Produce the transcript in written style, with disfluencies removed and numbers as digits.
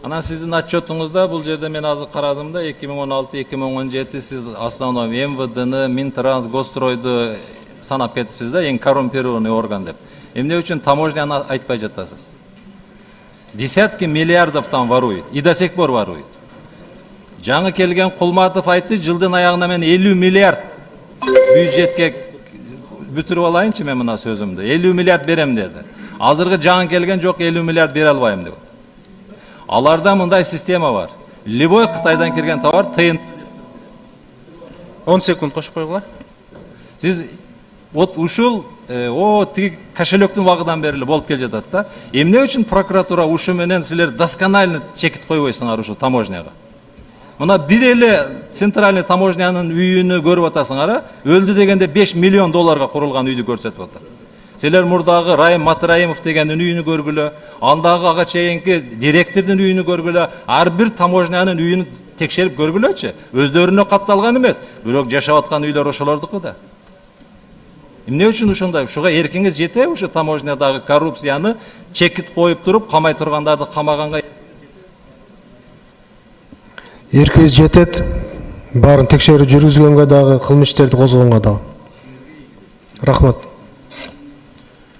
Анан сиздин отчетуңузда бул жерде мен азыр карадым да 2016-2017 сиз основной МВДны, Минтранс, Госстройду санап кетипсиз да, эң коррумпированный орган деп. Эмне үчүн таможняны айтпай жатасыз? Десятки миллиардов там ворует, и до сих пор ворует. Жаңы келген Кулматов айтты, жылдын аягына мен 50 миллиард бюджетке бүтүрүп алайынчы мен мына сөзүмдү. 50 миллиард берем деди. Азыркы жаңы келген жок, 50 миллиард бере албайм деп. Аларда мындай система бар. Любой Кытайдан келген товар тыйын. 10 секунд кошуп койгула. Сиз вот ушул тиги кошелектин вагыдан бери болуп кел жатат да. Эмне үчүн прокуратура ушу менен силер досконально чекит койбойсуңар ушул таможняга? Мына бир эле центральный таможнянын үйүнү көрүп атасыңар, өлдү дегенде 5 миллион долларга курулган үйдү көрсөтүп атат. Силер мурдагы Райым Матраимов дегендин үйүнү көргүлө, андагы ага чейинки директордун үйүнү көргүлө, ар бир таможнянын үйүнү текшерип көргүлөчү. Өздөрүнө катталган эмес, бирок жашап аткан үйлөр ошолордуку да. Эмне үчүн ушундай? Ушуга эркиңиз жете, ушу таможнядагы коррупцияны чекит коюп туруп, камай тургандарды камаганга Эркиңиз жетет, баарын текшерүү жүргүзгөнгө дагы, кылмыш иштерди козгогонго дагы. Рахмат.